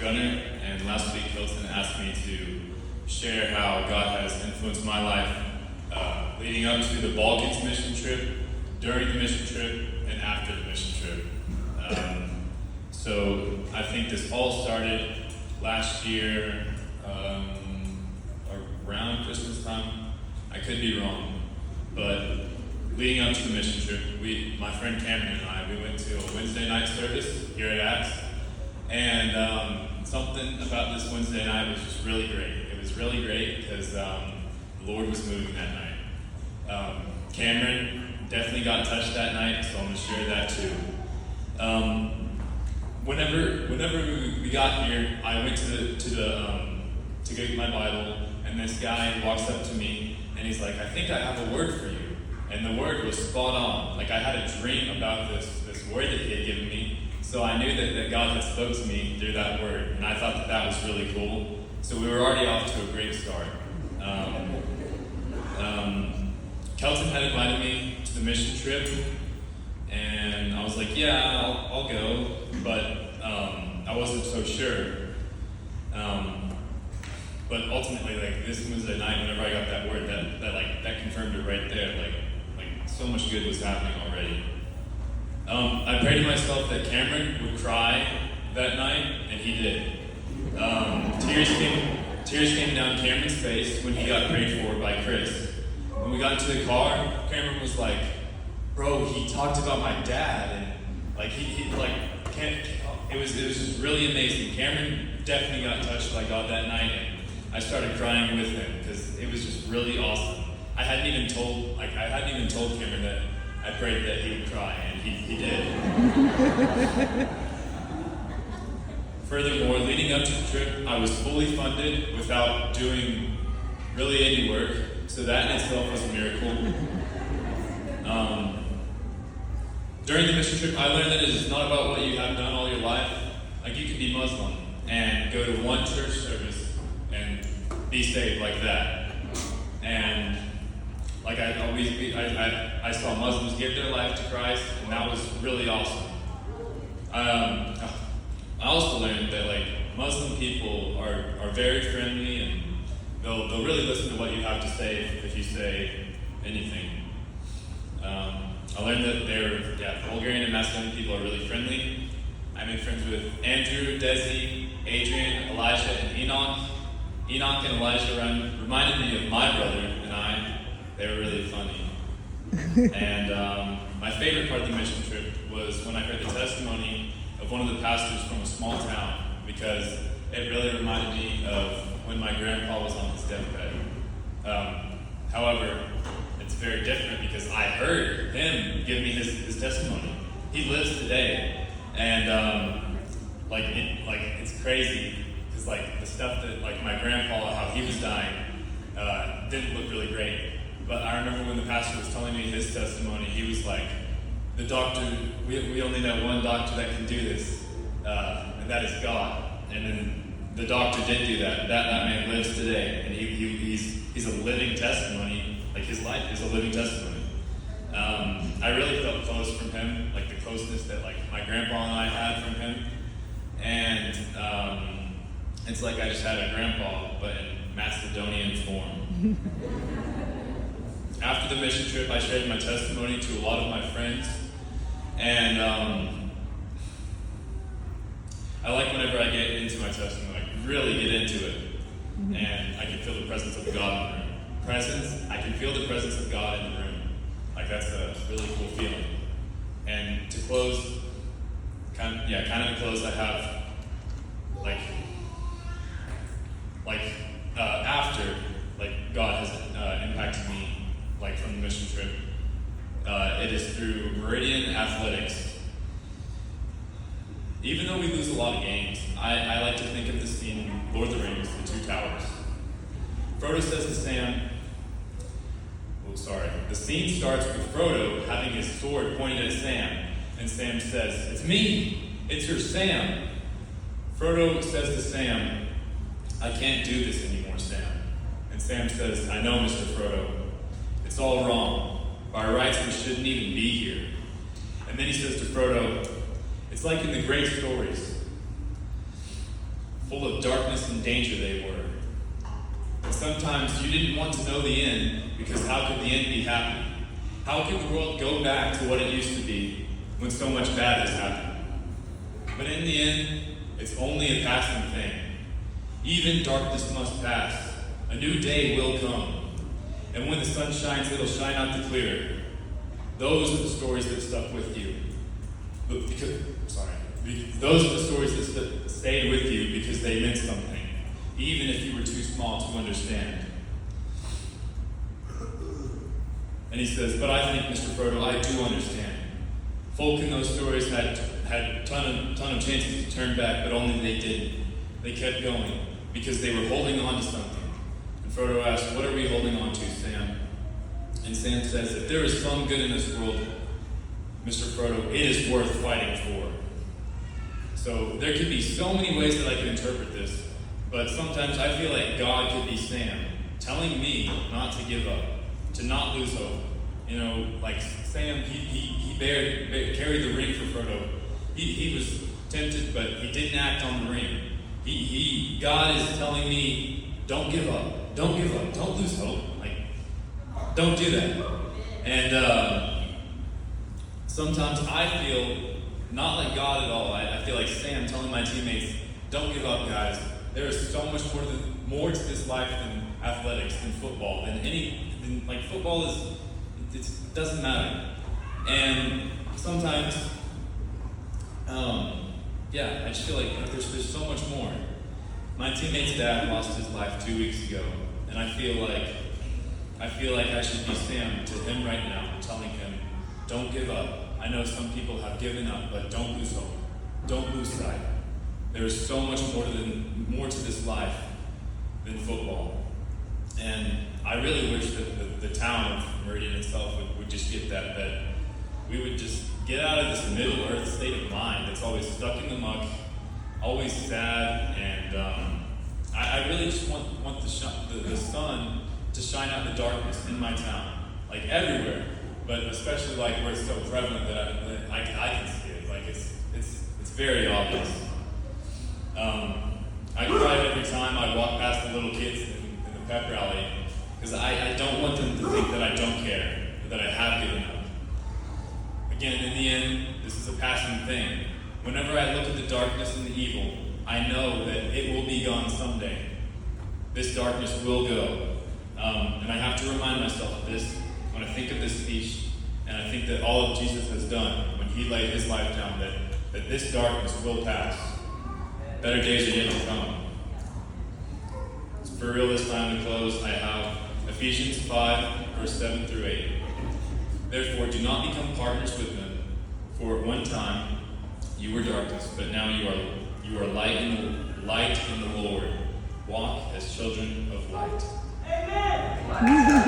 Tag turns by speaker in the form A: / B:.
A: Gunnar, and last week Hilton asked me to share how God has influenced my life leading up to the Balkans mission trip, during the mission trip, and after the mission trip. So I think this all started last year around Christmas time. I could be wrong, but leading up to the mission trip, my friend Cameron and I, we went to a Wednesday night service here at Acts, and something about this Wednesday night was just really great. It was really great because the Lord was moving that night. Cameron definitely got touched that night, so I'm going to share that too. Whenever we got here, I went to get my Bible, and this guy walks up to me, and he's like, "I think I have a word for you." And the word was spot on. Like, I had a dream about this word that he had given me, so I knew that God had spoke to me through that word, and I thought that was really cool. So we were already off to a great start. Kelton had invited me to the mission trip, and I was like, yeah, I'll go, but I wasn't so sure. But ultimately, like, this Wednesday night, whenever I got that word, that confirmed it right there. Like so much good was happening already. I prayed to myself that Cameron would cry that night, and he did. Tears came down Cameron's face when he got prayed for by Chris. When we got into the car, Cameron was like, "Bro, he talked about my dad," and it was just really amazing. Cameron definitely got touched by God that night, and I started crying with him because it was just really awesome. I hadn't even told Cameron that I prayed that he would cry, and he did. Furthermore, leading up to the trip, I was fully funded without doing really any work, so that in itself was a miracle. During the mission trip, I learned that it is not about what you have done all your life. Like, you could be Muslim and go to one church service and be saved like that. And like I saw Muslims give their life to Christ, and that was really awesome. I also learned that like Muslim people are very friendly, and they'll really listen to what you have to say if you say anything. I learned that Bulgarian and Macedonian people are really friendly. I made friends with Andrew, Desi, Adrian, Elijah, and Enoch. Enoch and Elijah reminded me of my brother and I. They were really funny. And my favorite part of the mission trip was when I heard the testimony of one of the pastors from a small town, because it really reminded me of when my grandpa was on his deathbed. However, it's very different because I heard him give me his testimony. He lives today, and it's crazy because like the stuff that like my grandpa, how he was dying, didn't look really great. But I remember when the pastor was telling me his testimony, he was like, "The doctor, we only know one doctor that can do this, and that is God." And then the doctor did do that. That man lives today, and he's a living testimony. Like, his life is a living testimony. I really felt close from him, like the closeness that like my grandpa and I had from him. And it's like I just had a grandpa, but in Macedonian form. After the mission trip, I shared my testimony to a lot of my friends, and I like whenever I get into my testimony, like really get into it, and I can feel the presence of God in the room. I can feel the presence of God in the room. Like, that's a really cool feeling. And to close, kind of to close, I have after God has impacted me, like, from the mission trip. It is through Meridian Athletics. Even though we lose a lot of games, I like to think of the scene in Lord of the Rings, The Two Towers. Frodo says to Sam, the scene starts with Frodo having his sword pointed at Sam, and Sam says, "It's me! It's your Sam!" Frodo says to Sam, "I can't do this anymore, Sam." And Sam says, "I know, Mr. Frodo. It's all wrong. By rights, we shouldn't even be here." And then he says to Frodo, "It's like in the great stories. full of darkness and danger they were. And sometimes you didn't want to know the end, because how could the end be happy? How could the world go back to what it used to be when so much bad has happened? But in the end, it's only a passing thing. Even darkness must pass. A new day will come. And when the sun shines, it'll shine out the clear. Those are the stories that stuck with you. Those are the stories that stayed with you because they meant something, even if you were too small to understand. And he says, but I think, Mr. Frodo, I do understand. Folk in those stories had a ton of chances to turn back, but only they didn't. They kept going because they were holding on to something. And Frodo asked, what are we holding on to, Sam? And Sam says, if there is some good in this world, Mr. Frodo, it is worth fighting for. So there could be so many ways that I could interpret this, but sometimes I feel like God could be Sam, telling me not to give up, to not lose hope. You know, like Sam, he carried the ring for Frodo. He was tempted, but he didn't act on the ring. God is telling me, don't give up, don't give up, don't lose hope. Like, don't do that. And sometimes I feel not like God at all. I feel like Sam telling my teammates, don't give up, guys. There is so much more to this life than athletics, than football, like football it doesn't matter. And sometimes, I just feel like there's so much more. My teammate's dad lost his life 2 weeks ago, and I feel like I should be Sam to him right now, telling him, don't give up. I know some people have given up, but don't lose hope. Don't lose sight. There is so much more to this life than football. And I really wish that the town of Meridian itself would just get that we would just get out of this middle earth state of mind that's always stuck in the muck, always sad, and I really just want the sun to shine out the darkness in my town, like everywhere, but especially like where it's so prevalent that I can see it. Like it's very obvious. I cry every time I walk past the little kids in the pep rally because I don't want them to think that I don't care, or that I have given up. Again, in the end, this is a passing thing. Whenever I look at the darkness and the evil, I know that it will be gone someday. This darkness will go. And I have to remind myself of this when I think of this speech, and I think that all of Jesus has done when he laid his life down, that this darkness will pass. Better days are yet to come. So for real this time to close, I have Ephesians 5, verse 7 through 8. Therefore, do not become partners with them, for at one time you were darkness, but now you are light in the Lord. Walk as children of light. Amen.